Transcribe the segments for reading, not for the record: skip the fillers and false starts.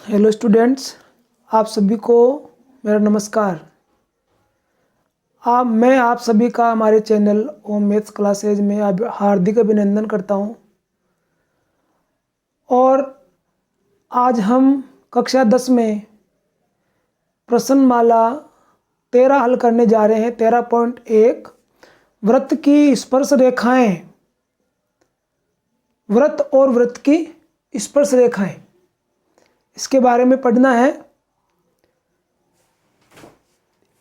Hello students, आप सभी को मेरा नमस्कार। मैं आप सभी का हमारे चैनल ओम मैथ्स क्लासेज में हार्दिक अभिनंदन करता हूं। और आज हम कक्षा 10 में प्रश्नमाला 13 हल करने जा रहे हैं। 13.1 वृत्त की स्पर्श रेखाएं, वृत्त और वृत्त की स्पर्श रेखाएं, इसके बारे में पढ़ना है।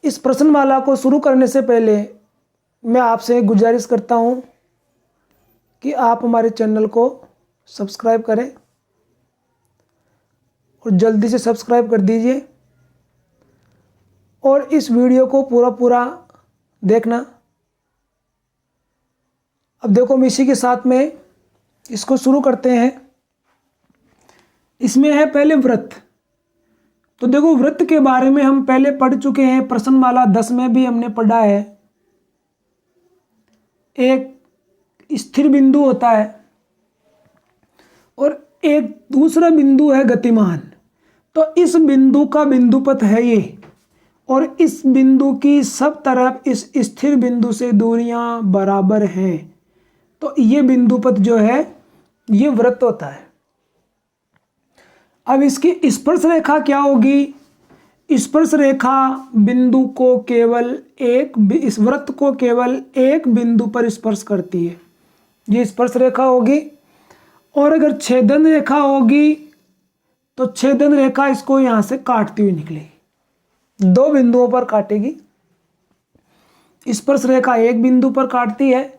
इस प्रश्नमाला को शुरू करने से पहले मैं आपसे गुजारिश करता हूं कि आप हमारे चैनल को सब्सक्राइब करें और जल्दी से सब्सक्राइब कर दीजिए और इस वीडियो को पूरा देखना। अब देखो, हम इसी के साथ में इसको शुरू करते हैं। इसमें है पहले वृत्त। तो देखो, वृत्त के बारे में हम पहले पढ़ चुके हैं, प्रश्नमाला 10 में भी हमने पढ़ा है। एक स्थिर बिंदु होता है और एक दूसरा बिंदु है गतिमान। तो इस बिंदु का बिंदुपथ है ये, और इस बिंदु की सब तरफ इस स्थिर बिंदु से दूरियां बराबर हैं। तो ये बिंदुपथ जो है ये वृत्त होता है। अब इसकी स्पर्श रेखा क्या होगी? स्पर्श रेखा बिंदु को केवल इस वृत्त को केवल एक बिंदु पर स्पर्श करती है, ये स्पर्श रेखा होगी। और अगर छेदन रेखा होगी तो छेदन रेखा इसको यहां से काटती हुई निकलेगी, दो बिंदुओं पर काटेगी। स्पर्श रेखा एक बिंदु पर काटती है,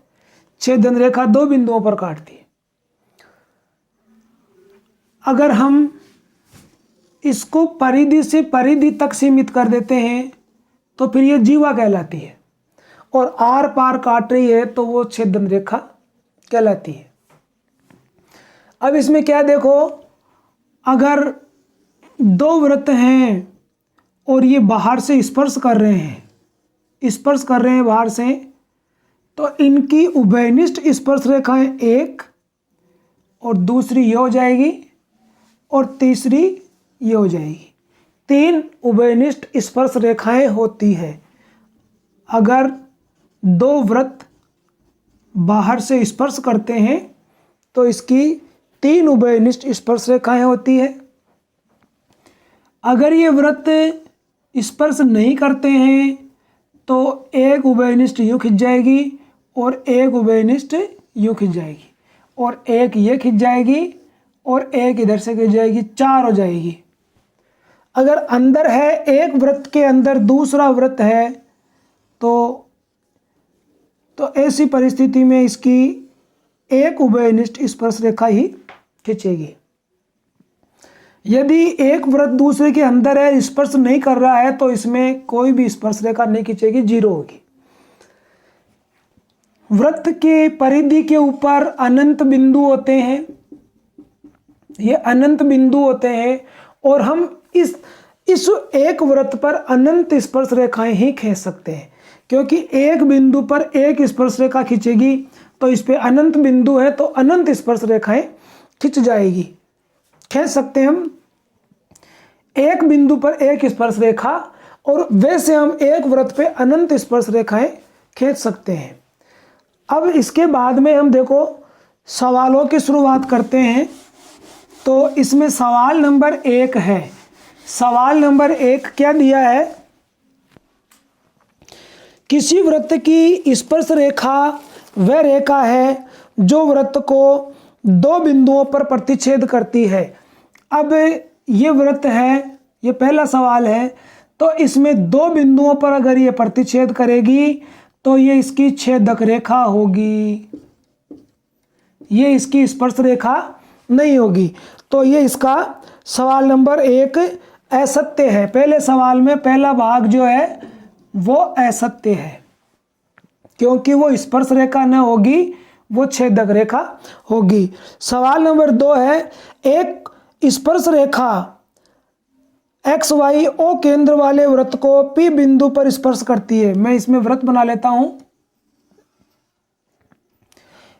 छेदन रेखा दो बिंदुओं पर काटती है। अगर हम इसको परिधि से परिधि तक सीमित कर देते हैं तो फिर ये जीवा कहलाती है, और आर पार काट रही है तो वो छेदन रेखा कहलाती है। अब इसमें क्या देखो, अगर दो वृत्त हैं और ये बाहर से स्पर्श कर रहे हैं बाहर से, तो इनकी उभयनिष्ठ स्पर्श रेखाएं एक, और दूसरी ये हो जाएगी, और तीसरी ये हो जाएगी। तीन उभयनिष्ठ स्पर्श रेखाएं होती है। अगर दो वृत्त बाहर से स्पर्श करते हैं तो इसकी तीन उभयनिष्ठ स्पर्श रेखाएं होती है। अगर ये वृत्त स्पर्श नहीं करते हैं तो एक उभयनिष्ठ यूं खिंच जाएगी, और एक उभयनिष्ठ यूं खिंच जाएगी, और एक ये खिंच जाएगी, और एक इधर से खिंच जाएगी, चार हो जाएगी। अगर अंदर है, एक वृत्त के अंदर दूसरा वृत्त है, तो ऐसी परिस्थिति में इसकी एक उभयनिष्ठ स्पर्श रेखा ही खींचेगी। यदि एक वृत्त दूसरे के अंदर है, स्पर्श नहीं कर रहा है, तो इसमें कोई भी स्पर्श रेखा नहीं खींचेगी, जीरो होगी। वृत्त के परिधि के ऊपर अनंत बिंदु होते हैं, ये अनंत बिंदु होते हैं, और हम इस एक वृत्त पर अनंत स्पर्श रेखाएं ही खींच सकते हैं, क्योंकि एक बिंदु पर एक स्पर्श रेखा खींचेगी तो इस पे अनंत बिंदु है, तो अनंत स्पर्श रेखाएं खिंच जाएगी, खींच सकते हैं हम एक बिंदु पर एक स्पर्श रेखा, और वैसे हम एक वृत्त पे अनंत स्पर्श रेखाएं खींच सकते हैं। अब इसके बाद में हम देखो सवालों की शुरुआत करते हैं। तो इसमें सवाल नंबर 1 है। सवाल नंबर 1 क्या दिया है? किसी वृत्त की स्पर्श रेखा वह रेखा है जो वृत्त को दो बिंदुओं पर प्रतिच्छेद करती है। अब ये वृत्त है, ये पहला सवाल है, तो इसमें दो बिंदुओं पर अगर ये प्रतिच्छेद करेगी तो ये इसकी छेदक रेखा होगी, ये इसकी स्पर्श रेखा नहीं होगी। तो ये इसका सवाल नंबर 1 असत्य है। पहले सवाल में पहला भाग जो है वो असत्य है, क्योंकि वो स्पर्श रेखा न होगी, वो छेदक रेखा होगी। सवाल नंबर 2 है, एक स्पर्श रेखा एक्स वाई ओ केंद्र वाले वृत्त को P बिंदु पर स्पर्श करती है। मैं इसमें वृत्त बना लेता हूं।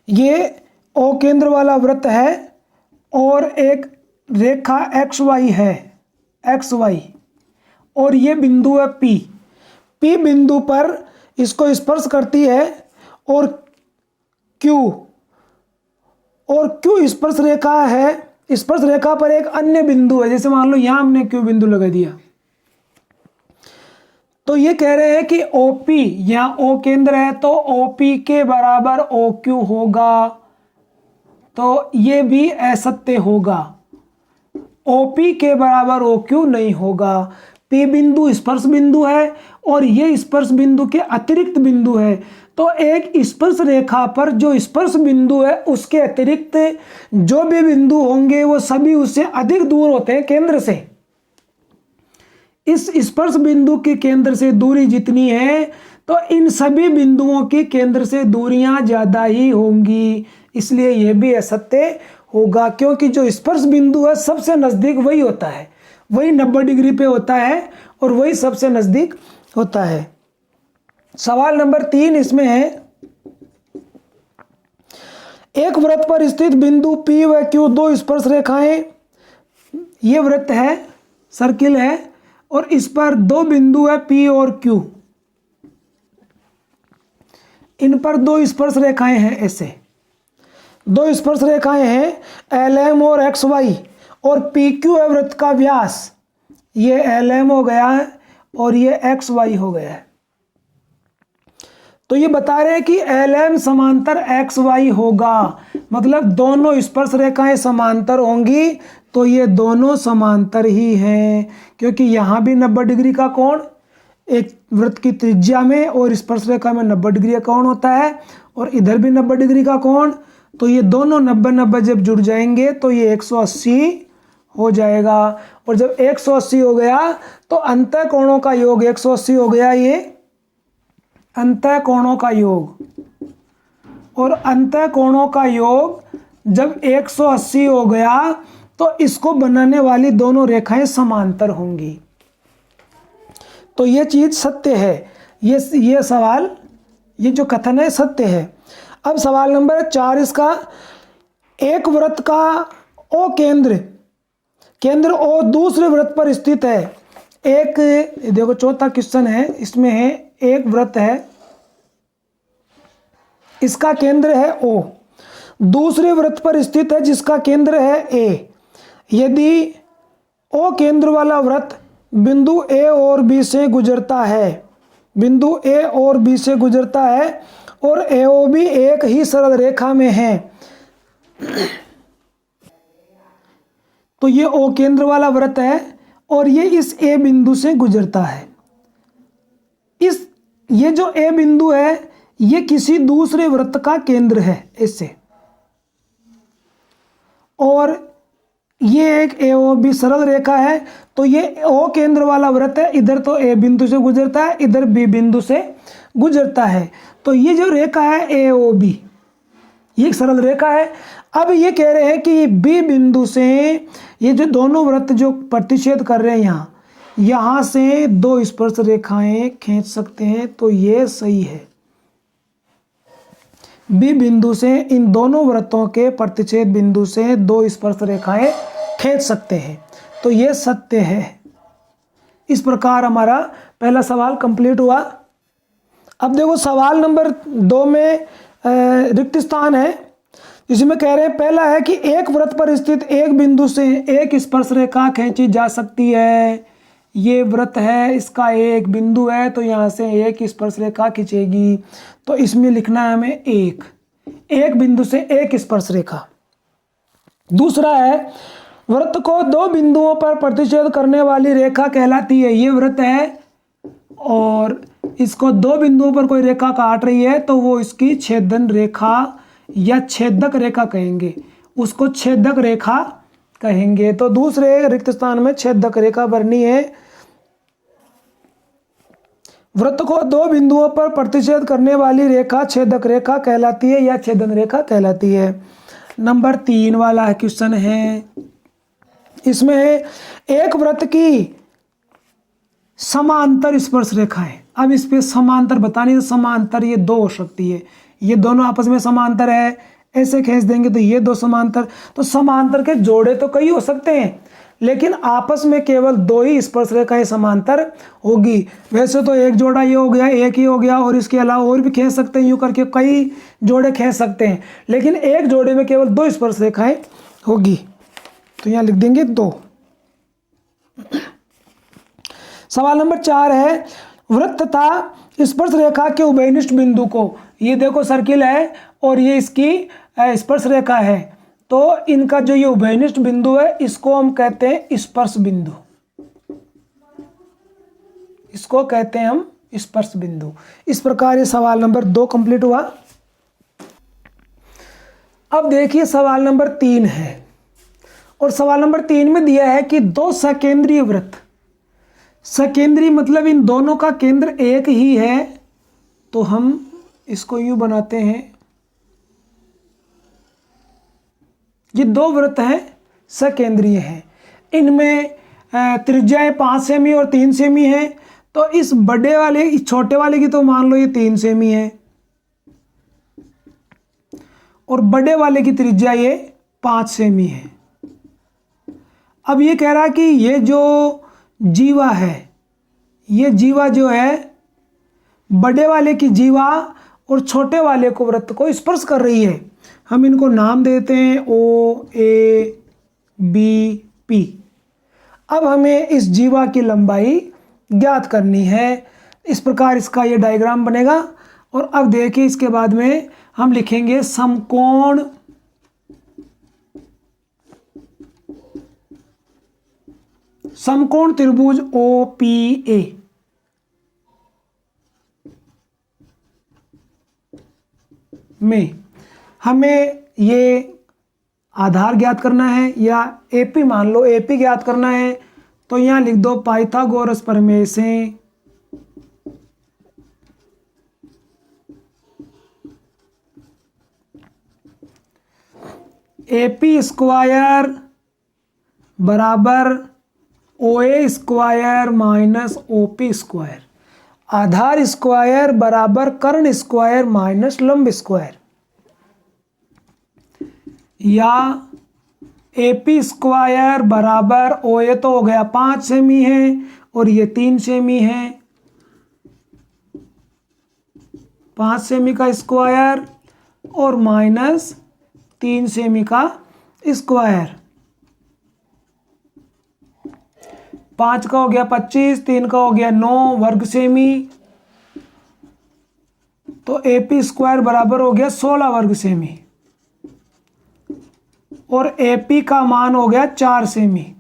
ये O केंद्र वाला वृत्त है और एक रेखा एक्स वाई है, XY और ये बिंदु है P। P बिंदु पर इसको स्पर्श करती है और Q स्पर्श रेखा है। स्पर्श रेखा पर एक अन्य बिंदु है, जैसे मान लो यहां हमने Q बिंदु लगा दिया, तो ये कह रहे हैं कि OP, यहाँ O केंद्र है तो OP के बराबर OQ होगा, तो ये भी असत्य होगा। OP के बराबर OQ नहीं होगा। P बिंदु स्पर्श बिंदु है और ये स्पर्श बिंदु के अतिरिक्त बिंदु है, तो एक स्पर्श रेखा पर जो स्पर्श बिंदु है उसके अतिरिक्त जो भी बिंदु होंगे वो सभी उससे अधिक दूर होते हैं केंद्र से। इस स्पर्श बिंदु के केंद्र से दूरी जितनी है तो इन सभी बिंदुओं के केंद्र से दूरियां ज्यादा ही होंगी, इसलिए यह भी असत्य होगा, क्योंकि जो स्पर्श बिंदु है सबसे नजदीक वही होता है, वही 90 डिग्री पे होता है और वही सबसे नजदीक होता है। सवाल नंबर 3 इसमें है, एक वृत्त पर स्थित बिंदु P व Q दो स्पर्श रेखाएं, ये वृत्त है, सर्किल है और इस पर दो बिंदु है P और Q, इन पर दो स्पर्श रेखाएं हैं। ऐसे दो स्पर्श रेखाएं हैं LM और XY और PQ है वृत्त का व्यास, ये LM हो गया है और ये XY हो गया है। तो ये बता रहे हैं कि LM समांतर XY होगा, मतलब दोनों स्पर्श रेखाएं समांतर होंगी, तो ये दोनों समांतर ही हैं, क्योंकि यहाँ भी 90 डिग्री का कोण एक वृत्त की त्रिज्या में और स्पर्श रेखा में 90 डिग्री का कोण होता है और इधर भी 90 डिग्री का कोण, तो ये दोनों 90-90 जब जुड़ जाएंगे तो ये 180 हो जाएगा। और जब 180 हो गया तो अंतः कोणों का योग 180 हो गया, ये अंतः कोणों का योग, और अंतः कोणों का योग जब 180 हो गया तो इसको बनाने वाली दोनों रेखाएं समांतर होंगी। तो ये चीज सत्य है, ये सवाल, ये जो कथन है सत्य है। अब सवाल नंबर 4 इसका, एक वृत्त का O केंद्र O दूसरे वृत्त पर स्थित है। एक देखो चौथा क्वेश्चन है, इसमें है एक वृत्त है, इसका केंद्र है O, दूसरे वृत्त पर स्थित है जिसका केंद्र है A। यदि O केंद्र वाला वृत्त बिंदु A और B से गुजरता है, बिंदु A और B से गुजरता है और AOB एक ही सरल रेखा में है, तो ये O केंद्र वाला वृत्त है और ये इस A बिंदु से गुजरता है। ये जो A बिंदु है ये किसी दूसरे वृत्त का केंद्र है इससे, और ये एक AOB सरल रेखा है, तो ये O केंद्र वाला वृत्त है, इधर तो A बिंदु से गुजरता है, इधर B बिंदु से गुजरता है, तो ये जो रेखा है AOB ये एक सरल रेखा है। अब ये कह रहे हैं कि B बिंदु से ये जो दोनों वृत्त जो प्रतिच्छेद कर रहे हैं यहाँ से दो स्पर्श रेखाएं खींच सकते हैं, तो ये सही है। B बिंदु से इन दोनों वृत्तों के प्रतिच्छेद बिंदु से दो स्पर्श रेखाएं खींच सकते हैं, तो ये सत्य है। इस प्रकार हमारा पहला सवाल कंप्लीट हुआ। अब देखो सवाल नंबर 2 में रिक्त स्थान है, इसमें कह रहे हैं, पहला है कि एक वृत्त पर स्थित एक बिंदु से एक स्पर्श रेखा खींची जा सकती है। ये वृत्त है, इसका एक बिंदु है, तो यहाँ से एक स्पर्श रेखा खींचेगी, तो इसमें लिखना है हमें एक बिंदु से एक स्पर्श रेखा। दूसरा है, वृत्त को दो बिंदुओं पर प्रतिच्छेद करने वाली रेखा कहलाती है। ये वृत्त है और इसको दो बिंदुओं पर कोई रेखा काट रही है तो वो इसकी छेदन रेखा या छेदक रेखा कहेंगे, उसको छेदक रेखा कहेंगे। तो दूसरे रिक्त स्थान में छेदक रेखा भरनी है। वृत्त को दो बिंदुओं पर प्रतिच्छेद करने वाली रेखा छेदक रेखा कहलाती है या छेदन रेखा कहलाती है। नंबर 3 वाला क्वेश्चन है, इसमें एक वृत्त की समांतर स्पर्श रेखा है। अब इस पे समांतर बतानी है, समांतर ये दो हो सकती है, ये दोनों आपस में समांतर है, ऐसे खींच देंगे तो ये दो समांतर, तो समांतर के जोड़े तो कई हो सकते हैं, लेकिन आपस में केवल दो ही स्पर्श रेखाएं समांतर होगी। वैसे तो एक जोड़ा ये हो गया, एक ही हो गया, और इसके अलावा और भी खींच सकते हैं, यूं करके कई जोड़े खींच सकते हैं, लेकिन एक जोड़े में केवल दो स्पर्श रेखाएं होगी। तो यहाँ लिख देंगे 2। सवाल नंबर 4 है, वृत्त तथा स्पर्श रेखा के उभयनिष्ठ बिंदु को, ये देखो सर्किल है और ये इसकी स्पर्श रेखा है, तो इनका जो ये उभयनिष्ठ बिंदु है इसको हम कहते हैं स्पर्श बिंदु, इसको कहते हैं हम स्पर्श बिंदु। इस प्रकार ये सवाल नंबर 2 कंप्लीट हुआ। अब देखिए सवाल नंबर 3 है, और सवाल नंबर 3 में दिया है कि दो सकेंद्रीय वृत्त, सकेंद्रीय मतलब इन दोनों का केंद्र एक ही है, तो हम इसको यूं बनाते हैं, ये दो वृत्त हैं सकेंद्रीय हैं, इनमें त्रिज्याएं 5 सेमी और 3 सेमी है, तो इस बड़े वाले, इस छोटे वाले की तो मान लो ये 3 सेमी है, और बड़े वाले की त्रिज्या ये 5 सेमी है। अब ये कह रहा है कि ये जो जीवा है, ये जीवा जो है बड़े वाले की जीवा और छोटे वाले को वृत्त को स्पर्श कर रही है। हम इनको नाम देते हैं O A B P। अब हमें इस जीवा की लंबाई ज्ञात करनी है। इस प्रकार इसका ये डायग्राम बनेगा, और अब देखिए इसके बाद में हम लिखेंगे समकोण त्रिभुज OPA। में हमें ये आधार ज्ञात करना है, या AP मान लो, AP ज्ञात करना है, तो यहाँ लिख दो पाइथागोरस प्रमेय से AP स्क्वायर बराबर OA square minus OP square, आधार स्क्वायर बराबर कर्ण स्क्वायर माइनस लंब स्क्वायर, या AP स्क्वायर बराबर OA तो हो गया 5 सेमी है और ये 3 सेमी है, 5 सेमी का स्क्वायर और माइनस 3 सेमी का स्क्वायर, 5 का हो गया 25, 3 का हो गया 9 वर्ग सेमी, तो AP स्क्वायर बराबर हो गया 16 वर्ग सेमी, और AP का मान हो गया 4 सेमी।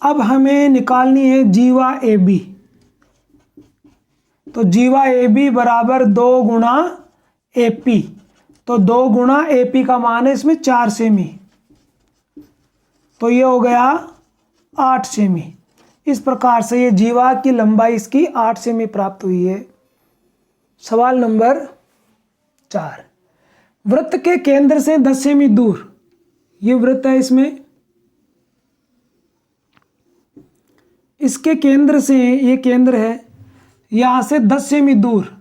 अब हमें निकालनी है जीवा AB, तो जीवा AB बराबर 2 गुणा AP, तो 2 गुणा AP का मान है इसमें 4 सेमी, तो ये हो गया 8 सेमी। इस प्रकार से ये जीवा की लंबाई इसकी 8 सेमी प्राप्त हुई है। सवाल नंबर 4, वृत्त के केंद्र से 10 सेमी दूर, ये वृत्त है, इसमें इसके केंद्र से, ये केंद्र है, यहां से 10 सेमी दूर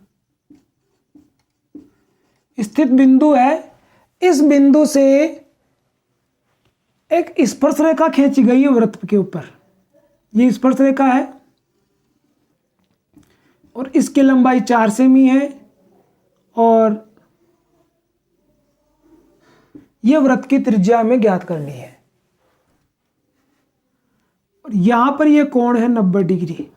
स्थित बिंदु है। इस बिंदु से एक स्पर्श रेखा खींची गई है वृत्त के ऊपर, ये स्पर्श रेखा है और इसकी लंबाई 4 सेमी है, और यह वृत्त की त्रिज्या हमें ज्ञात करनी है। और यहां पर यह कोण है 90 डिग्री।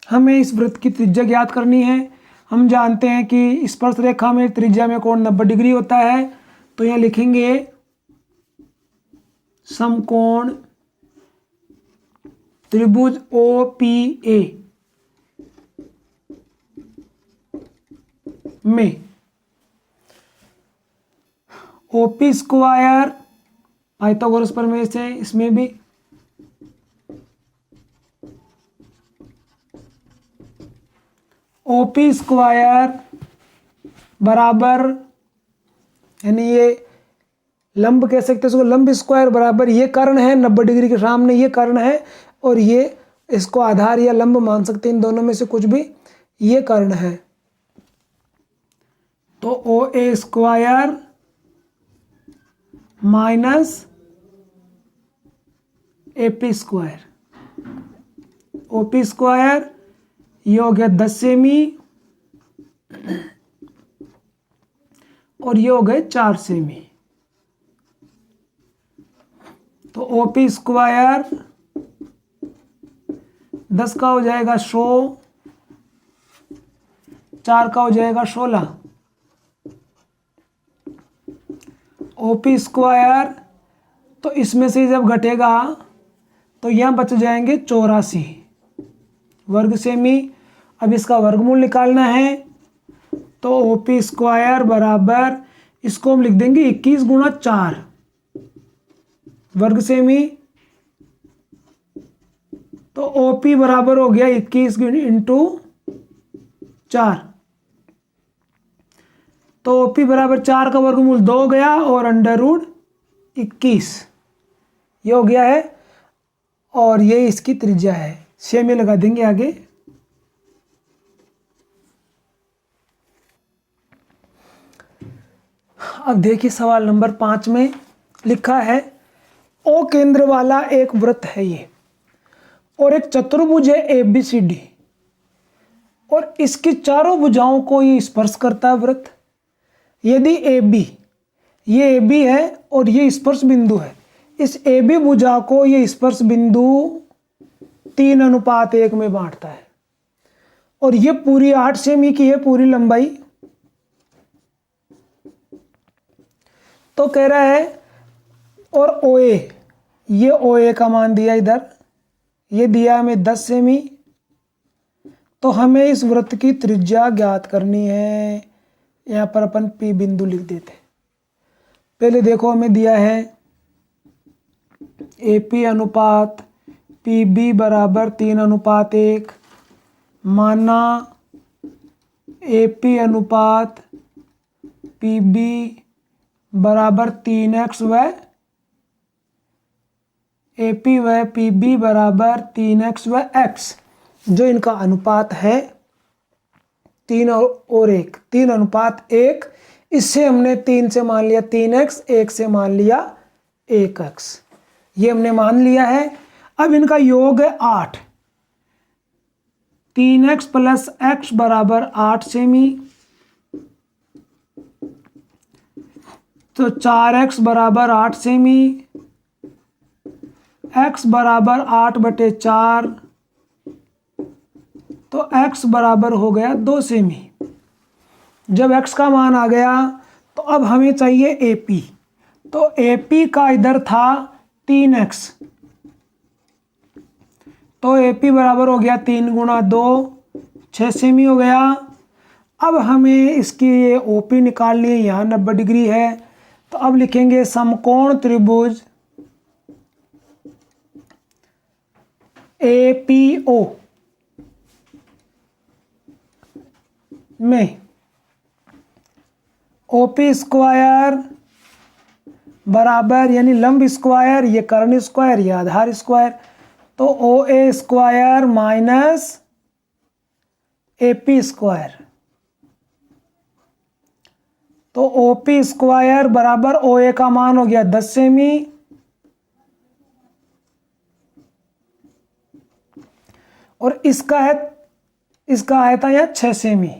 हमें इस वृत्त की त्रिज्या ज्ञात करनी है। हम जानते हैं कि स्पर्श रेखा में त्रिज्या में कोण 90 डिग्री होता है, तो यहां लिखेंगे समकोण त्रिभुज OPA में OP स्क्वायर पाइथागोरस प्रमेय से, इसमें भी OP स्क्वायर बराबर, यानी ये लंब कह सकते हैं इसको, लंब स्क्वायर बराबर ये कर्ण है 90 डिग्री के सामने, ये कर्ण है, और ये इसको आधार या लंब मान सकते हैं, इन दोनों में से कुछ भी, ये कर्ण है। तो तो O A square minus A P square, O P square ये हो गया 10 सेमी और ये हो गए 4 सेमी। तो ओ पी स्क्वायर 10 का हो जाएगा 100, 4 का हो जाएगा 16। ओ पी स्क्वायर तो इसमें से जब घटेगा तो यहाँ बच जाएंगे 84 वर्ग सेमी। अब इसका वर्गमूल निकालना है, तो ओ पी स्क्वायर बराबर, इसको हम लिख देंगे 21 गुणा 4 वर्ग सेमी। तो ओ पी बराबर हो गया 21 इंटू 4। तो ओ पी बराबर 4 का वर्गमूल 2 हो गया और अंडर रूट 21 ये हो गया है, और ये इसकी त्रिज्या है। सेमी लगा देंगे आगे। अब देखिए सवाल नंबर 5 में लिखा है ओ केंद्र वाला एक वृत्त है ये, और एक चतुर्भुज है ए बी सी डी, और इसकी चारों भुजाओं को ये स्पर्श करता है वृत्त। यदि ए बी, ये ए बी है और ये स्पर्श बिंदु है, इस ए बी भुजा को ये स्पर्श बिंदु 3:1 में बांटता है, और ये पूरी 8 सेमी की है पूरी लंबाई। तो कह रहा है, और ओ ए, ये ओ ए का मान दिया इधर, ये दिया हमें 10 सेमी। तो हमें इस वृत्त की त्रिज्या ज्ञात करनी है। यहाँ पर अपन पी बिंदु लिख देते। पहले देखो हमें दिया है ए पी अनुपात पी बी बराबर 3:1, माना ए पी अनुपात पी बी बराबर 3x व ए पी व पी बी बराबर 3x व x, जो इनका अनुपात है 3 और 1, 3:1। इससे हमने 3 से मान लिया 3x, 1 से मान लिया 1x, ये हमने मान लिया है। अब इनका योग है 8, 3x प्लस x बराबर 8 सेमी। तो 4x बराबर 8 सेमी, x बराबर 8/4, तो x बराबर हो गया 2 सेमी। जब x का मान आ गया तो अब हमें चाहिए AP। तो AP का इधर था 3x, तो AP बराबर हो गया 3 गुणा 2, 6 सेमी हो गया। अब हमें इसकी ये OP निकालनी है, यहाँ 90 डिग्री है। तो अब लिखेंगे समकोण त्रिभुज APO में OP स्क्वायर बराबर, यानी लंब स्क्वायर, ये कर्ण स्क्वायर, ये आधार स्क्वायर, तो OA square minus AP square. तो OP स्क्वायर बराबर OA का मान हो गया 10 सेमी, और इसका आया था यह 6 सेमी।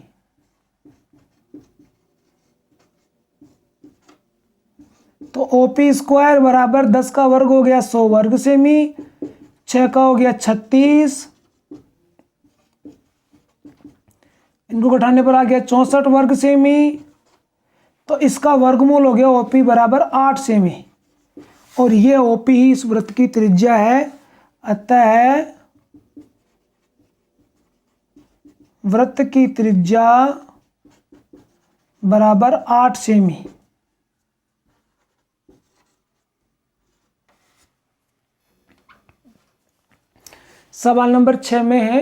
तो OP स्क्वायर बराबर 10 का वर्ग हो गया 100 वर्ग सेमी, 6 का हो गया 36, इनको घटाने पर आ गया 64 वर्ग सेमी। तो इसका वर्गमूल हो गया OP बराबर 8 सेमी, और ये OP ही इस वृत्त की त्रिज्या है। अतः वृत्त की त्रिज्या बराबर 8 सेमी। सवाल नंबर 6 में है,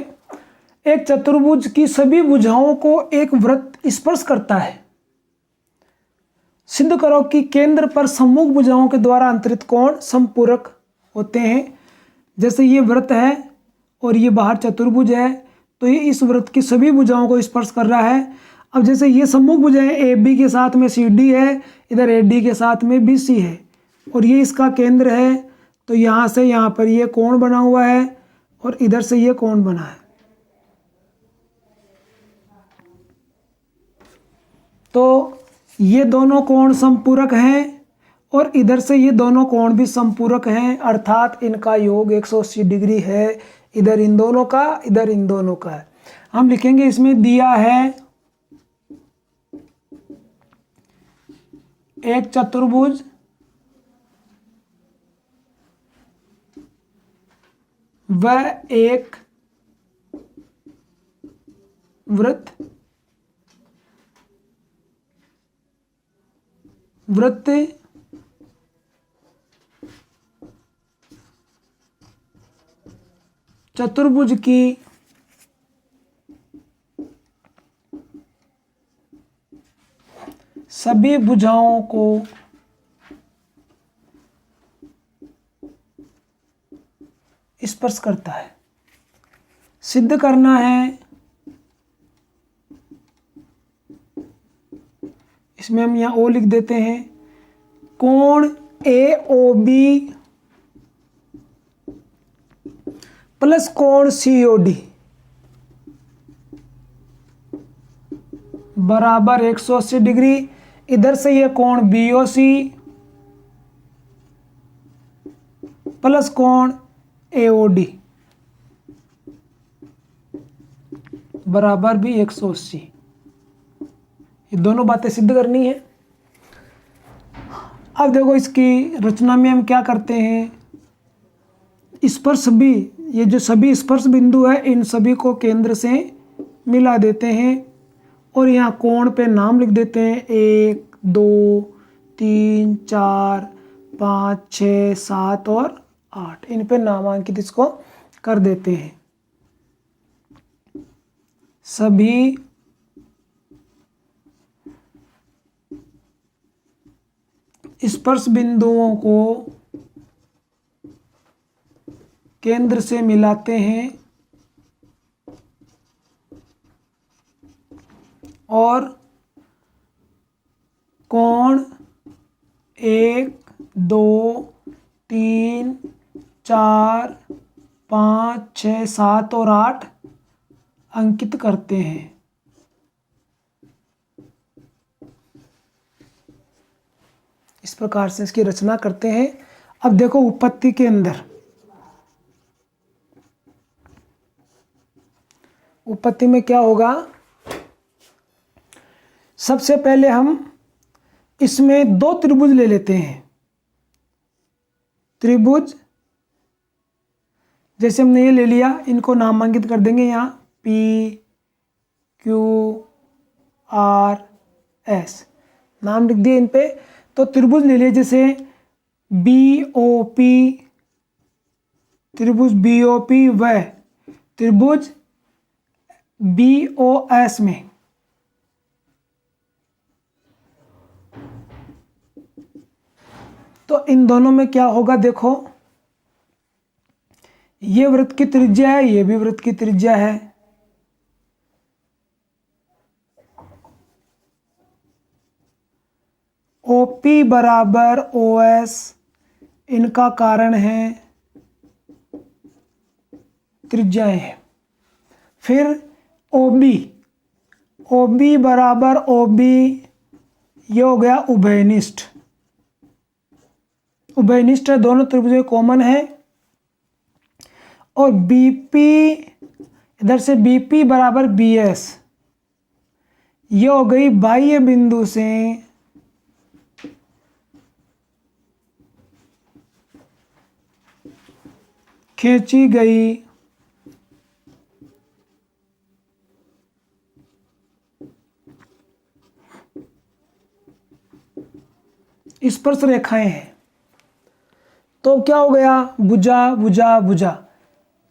एक चतुर्भुज की सभी भुजाओं को एक वृत्त स्पर्श करता है। सिद्ध करो कि केंद्र पर सम्मुख भुजाओं के द्वारा अंतरित कोण समपूरक होते हैं। जैसे ये वृत्त है और ये बाहर चतुर्भुज है, तो ये इस वृत्त की सभी भुजाओं को स्पर्श कर रहा है। अब जैसे ये सम्मुख भुजाएं ए बी के साथ में सी डी है, इधर ए डी के साथ में बी सी है, और ये इसका केंद्र है, तो यहाँ से यहाँ पर ये कोण बना हुआ है और इधर से ये कोण बना है। तो ये दोनों कोण समपूरक हैं और इधर से ये दोनों कोण भी समपूरक हैं, अर्थात इनका योग 180 डिग्री है। इधर इन दोनों का, इधर इन दोनों का है। हम लिखेंगे, इसमें दिया है एक चतुर्भुज व एक वृत्त, वृत्त चतुर्भुज की सभी भुजाओं को स्पर्श करता है। सिद्ध करना है, इसमें हम यहाँ ओ लिख देते हैं, कोण ए ओ बी प्लस कोण सी ओ डी बराबर 180 डिग्री। इधर से ये कोण बी ओ सी प्लस कोण ए ओ डी बराबर भी 180। ये दोनों बातें सिद्ध करनी है। अब देखो, इसकी रचना में हम क्या करते हैं, स्पर्श भी, ये जो सभी स्पर्श बिंदु है इन सभी को केंद्र से मिला देते हैं और यहाँ कोण पे नाम लिख देते हैं, 1 2 3 4 5 6 7 और 8, इन पे नामांकित इसको कर देते हैं। सभी स्पर्श बिंदुओं को केंद्र से मिलाते हैं और कोण 1 2 3 4 5 6 7 और 8 अंकित करते हैं। इस प्रकार से इसकी रचना करते हैं। अब देखो, उत्पत्ति के अंदर, उत्पत्ति में क्या होगा, सबसे पहले हम इसमें दो त्रिभुज ले लेते हैं। त्रिभुज जैसे हमने ये ले लिया, इनको नामांकित कर देंगे यहाँ पी क्यू आर एस, नाम लिख दिए इन पे। तो त्रिभुज ले लिए, जैसे बी ओ पी, त्रिभुज बी ओ पी व त्रिभुज बी ओ एस में तो इन दोनों में क्या होगा, देखो ये वृत्त की त्रिज्या है, ये भी वृत्त की त्रिज्या है। OP बराबर OS इनका कारण है त्रिज्याएं हैं। फिर OB बराबर OB, ये हो गया उभयनिष्ठ। उभयनिष्ठ है, दोनों त्रिभुजें कॉमन है। और BP, इधर से BP बराबर BS, ये हो गई बाह्य बिंदु से खींची गई स्पर्श रेखाएं हैं। तो क्या हो गया, भुजा भुजा भुजा।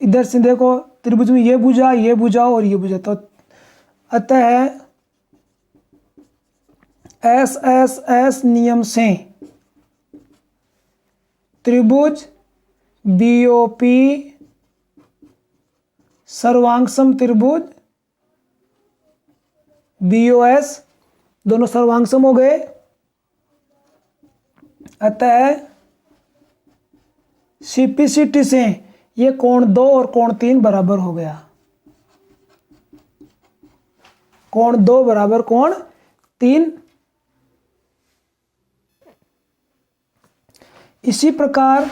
इधर से देखो, त्रिभुज में ये भुजा और ये भुजा, तो अतः SSS नियम से त्रिभुज BOP सर्वांग सम त्रिभुज BOS दोनों सर्वांग सम हो गए, अतः CPCT से ये कोण 2 और कोण 3 बराबर हो गया। कोण 2 बराबर कोण 3। इसी प्रकार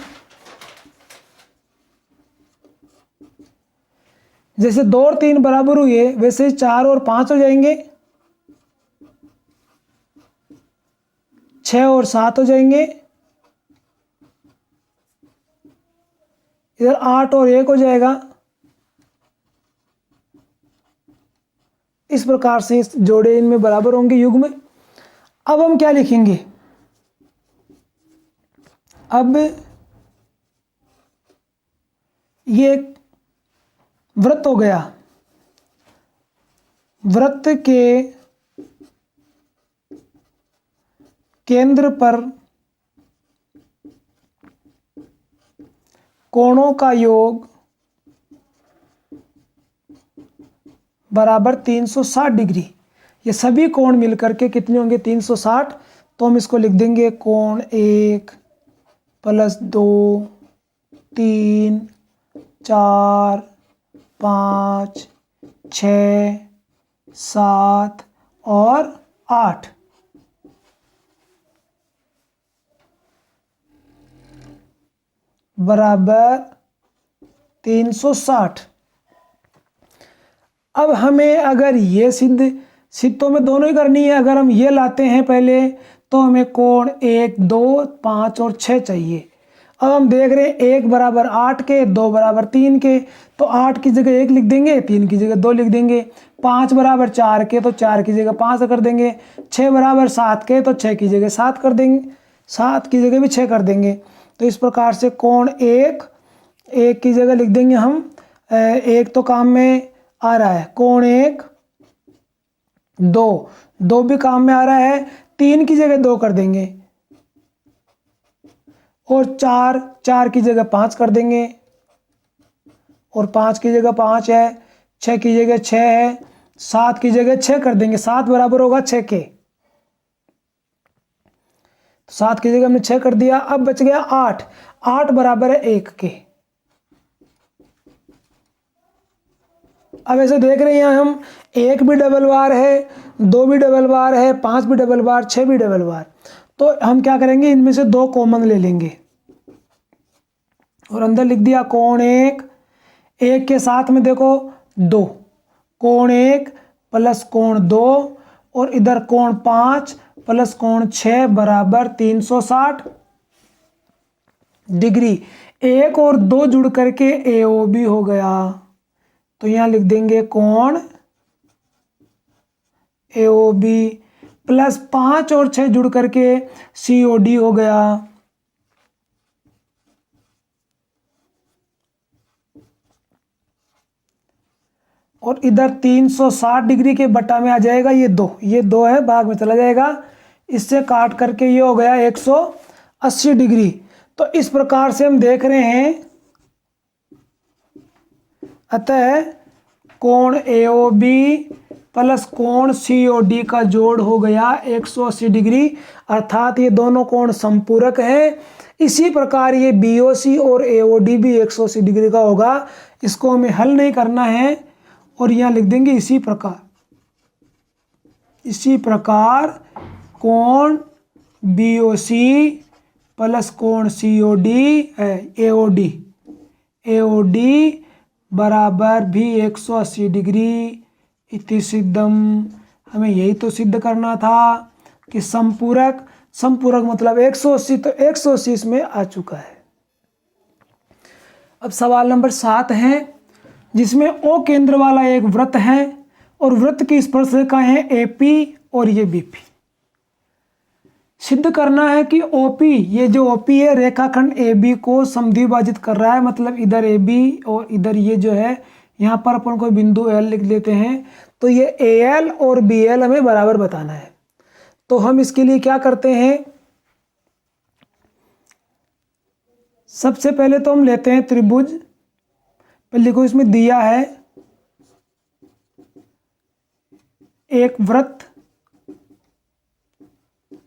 जैसे 2 और 3 बराबर हुए वैसे 4 और 5 हो जाएंगे, 6 और 7 हो जाएंगे, इधर 8 और 1 हो जाएगा। इस प्रकार से इस जोड़े इनमें बराबर होंगे युग्म। अब हम क्या लिखेंगे, अब ये वृत्त हो गया, वृत्त के केंद्र पर कोणों का योग बराबर 360 डिग्री। ये सभी कोण मिलकर के कितने होंगे 360। तो हम इसको लिख देंगे कोण 1 + 2 3 4 5 6 7 और 8 बराबर 360। अब हमें अगर ये सिद्धों में दोनों ही करनी है। अगर हम ये लाते हैं पहले तो हमें कोण 1 2 5 और 6 चाहिए। अब हम देख रहे हैं 1 बराबर 8 के, 2 बराबर 3 के, तो 8 की जगह 1 लिख देंगे, 3 की जगह 2 लिख देंगे। 5 बराबर 4 के तो 4 की जगह 5 कर देंगे। 6 बराबर 7 के तो 6 की जगह 7 कर देंगे, 7 की जगह भी 6 कर देंगे। तो इस प्रकार से कोण 1 की जगह लिख देंगे हम, 1 तो काम में आ रहा है, कोण 1 2 भी काम में आ रहा है, 3 की जगह 2 कर देंगे, और 4 की जगह 5 कर देंगे, और 5 की जगह 5 है, 6 की जगह 6 है, 7 की जगह 6 कर देंगे। 7 बराबर होगा 6 के, 7 की जगह हमने 6 कर दिया। अब बच गया 8 बराबर है 1 के। अब ऐसे देख रहे हैं हम, 1 भी डबल बार है, 2 भी डबल बार है, 5 भी डबल बार, 6 भी डबल बार। तो हम क्या करेंगे, इनमें से 2 कॉमन ले लेंगे और अंदर लिख दिया कोण 1 के साथ में देखो 2, कोण 1 + कोण 2, और इधर कोण 5 + कोण 6 बराबर 360 डिग्री। 1 और 2 जुड़ करके AOB हो गया। तो यहां लिख देंगे कोण AOB + 5 और 6 जुड़ करके COD हो गया। और इधर 360 डिग्री के बटा में आ जाएगा ये 2 है, भाग में चला जाएगा, इससे काट करके ये हो गया 180 डिग्री। तो इस प्रकार से हम देख रहे हैं, अतः कोण AOB + कोण COD का जोड़ हो गया 180 डिग्री, अर्थात ये दोनों कोण संपूरक हैं। इसी प्रकार ये BOC और AOD भी 180 डिग्री का होगा। इसको हमें हल नहीं करना है, और यहाँ लिख देंगे इसी प्रकार कोण BOC + कोण COD AOD बराबर भी 180 डिग्री। इति सिद्धम, हमें यही तो सिद्ध करना था कि संपूरक मतलब 180, तो 180 इसमें आ चुका है। अब सवाल नंबर 7 है, जिसमें O केंद्र वाला एक वृत्त है और वृत्त की स्पर्शरेखाएं हैं AP और ये BP। सिद्ध करना है कि OP, ये जो OP है रेखाखंड AB को समद्विभाजित कर रहा है, मतलब इधर AB और इधर ये जो है, यहाँ पर अपन कोई बिंदु L लिख लेते हैं। तो ये AL और BL हमें बराबर बताना है। तो हम इसके लिए क्या करते हैं, सबसे पहले तो हम लेते हैं त्रिभुज। पहले लिखो, इसमें दिया है एक वृत्त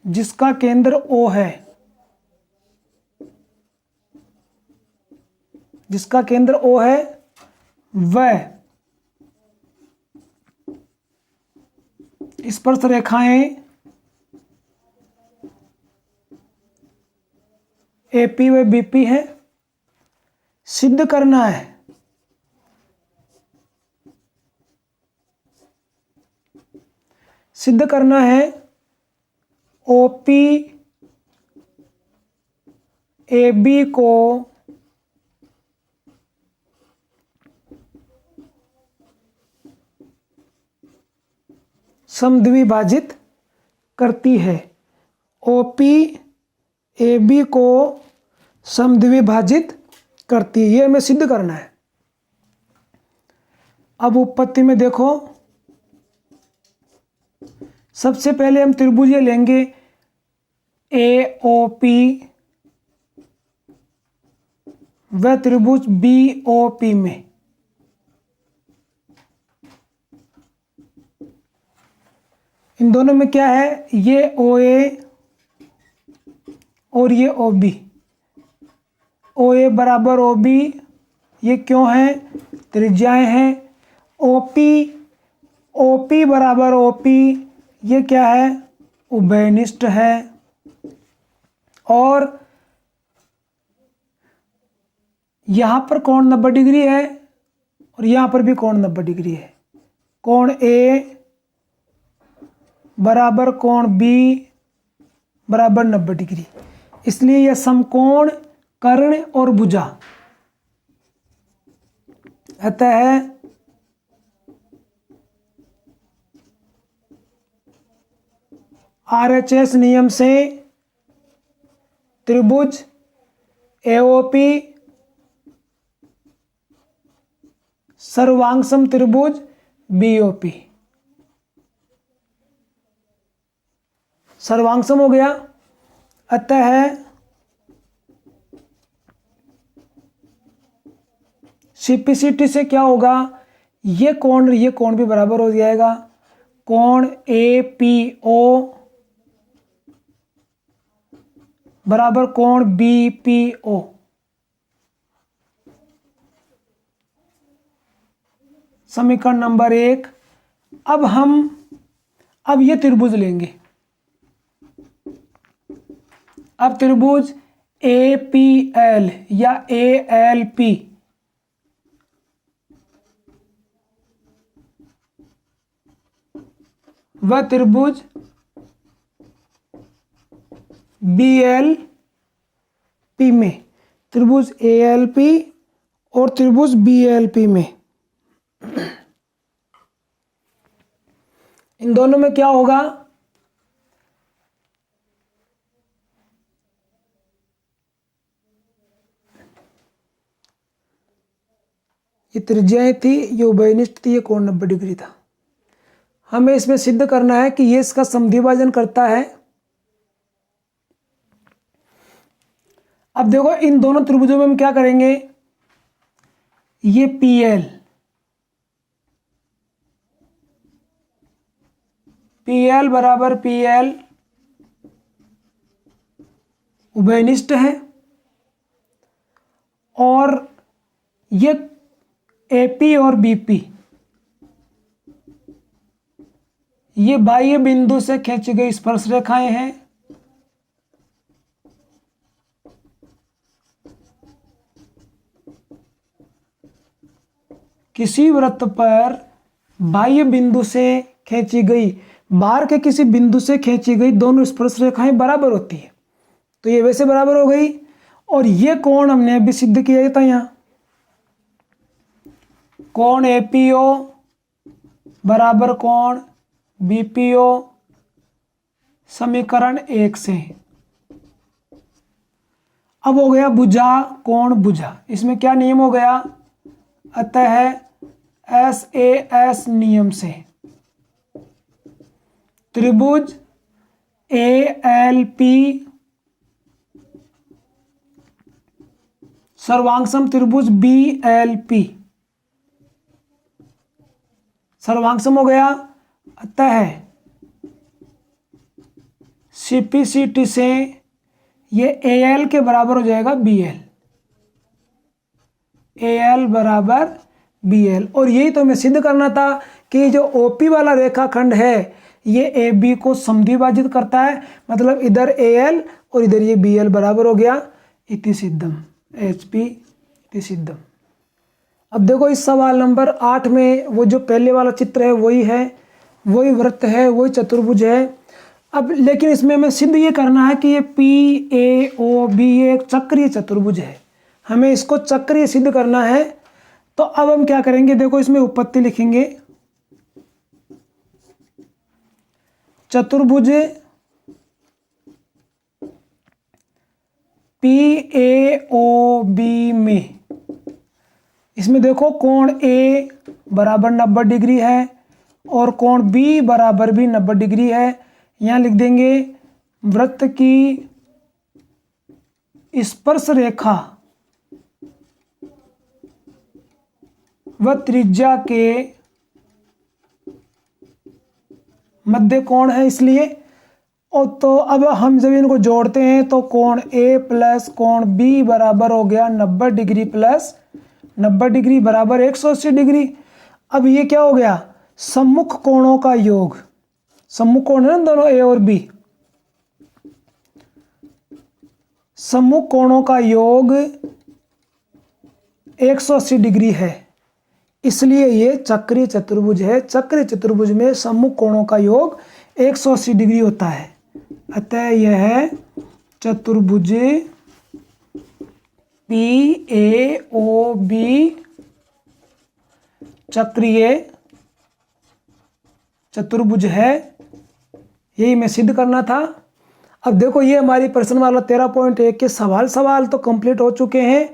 जिसका केंद्र O है, जिसका केंद्र O है, वह स्पर्श रेखाएं AP व BP है। सिद्ध करना है OP AB को समद्विभाजित करती है। OP AB को समद्विभाजित करती है, ये हमें सिद्ध करना है। अब उत्पत्ति में देखो, सबसे पहले हम त्रिभुज ये लेंगे AOP व त्रिभुज BOP में इन दोनों में क्या है, ये OA और ये OB। OA बराबर OB, ये क्यों है, त्रिज्याएं हैं। OP बराबर OP, ये क्या है, उभयनिष्ठ है। और यहां पर कोण 90 डिग्री है और यहां पर भी कोण 90 डिग्री है। कोण A बराबर कोण B बराबर 90 डिग्री, इसलिए यह समकोण कर्ण और भुजा। अतः RHS नियम से त्रिभुज AOP सर्वांगसम त्रिभुज BOP सर्वांगसम हो गया। अतः CPCT से क्या होगा, ये कोण भी बराबर हो जाएगा। कोण APO बराबर कोण BPO। समीकरण नंबर 1। अब ये त्रिभुज लेंगे। अब त्रिभुज APL या ALP व त्रिभुज BLP में, त्रिभुज ALP और त्रिभुज BLP में, इन दोनों में क्या होगा, ये त्रिज्याएं थी, ये उभयनिष्ठ थी, ये कोण 90 डिग्री था। हमें इसमें सिद्ध करना है कि ये इसका समद्विभाजन करता है। अब देखो, इन दोनों त्रिभुजों में हम क्या करेंगे, ये PL बराबर PL उभयनिष्ठ है और ये AP और BP ये बाह्य बिंदु से खींची गई स्पर्श रेखाएं हैं। किसी वृत्त पर बाह्य बिंदु से खींची गई, बाहर के किसी बिंदु से खींची गई दोनों स्पर्श रेखाएं बराबर होती है। तो ये वैसे बराबर हो गई। और ये कोण हमने अभी सिद्ध किया था, यहां कोण APO बराबर कोण BPO समीकरण 1 से। अब हो गया भुजा कोण भुजा, इसमें क्या नियम हो गया, अतः SAS नियम से त्रिभुज ALP सर्वांगसम त्रिभुज BLP सर्वांगसम हो गया। अतः CPCT से ये AL के बराबर हो जाएगा BL, AL बराबर BL। और यही तो हमें सिद्ध करना था कि जो OP वाला रेखाखंड है ये AB को समद्विभाजित करता है, मतलब इधर AL और इधर ये BL बराबर हो गया। इति सिद्धम, HP इति सिद्धम। अब देखो इस सवाल नंबर 8 में वो जो पहले वाला चित्र है वही है, वही वृत्त है, वही चतुर्भुज है। अब लेकिन इसमें हमें सिद्ध ये करना है कि ये PAOB ये एक चक्रीय चतुर्भुज है, हमें इसको चक्रीय सिद्ध करना है। तो अब हम क्या करेंगे, देखो इसमें उत्पत्ति लिखेंगे, चतुर्भुज PAOB में इसमें देखो कोण A बराबर 90 डिग्री है और कोण B बराबर भी 90 डिग्री है। यहाँ लिख देंगे वृत्त की स्पर्श रेखा व त्रिज्या के मध्य कोण है इसलिए। और तो अब हम जब इनको जोड़ते हैं तो कोण A प्लस कोण B बराबर हो गया 90 डिग्री प्लस 90 डिग्री बराबर 180 डिग्री। अब ये क्या हो गया, सम्मुख कोणों का योग, सम्मुख कोण है ना दोनों A और B, सम्मुख कोणों का योग 180 डिग्री है, इसलिए ये चक्रीय चतुर्भुज है। चक्रीय चतुर्भुज में सम्मुख कोणों का योग 180 डिग्री होता है, अतः यह चतुर्भुज PAOB चक्रीय चतुर्भुज है, यही मैं सिद्ध करना था। अब देखो ये हमारी प्रश्न वाला 13.1 के सवाल तो कंप्लीट हो चुके हैं।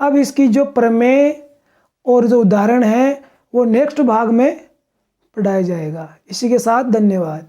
अब इसकी जो प्रमेय और जो उदाहरण है वो नेक्स्ट भाग में पढ़ाया जाएगा। इसी के साथ धन्यवाद।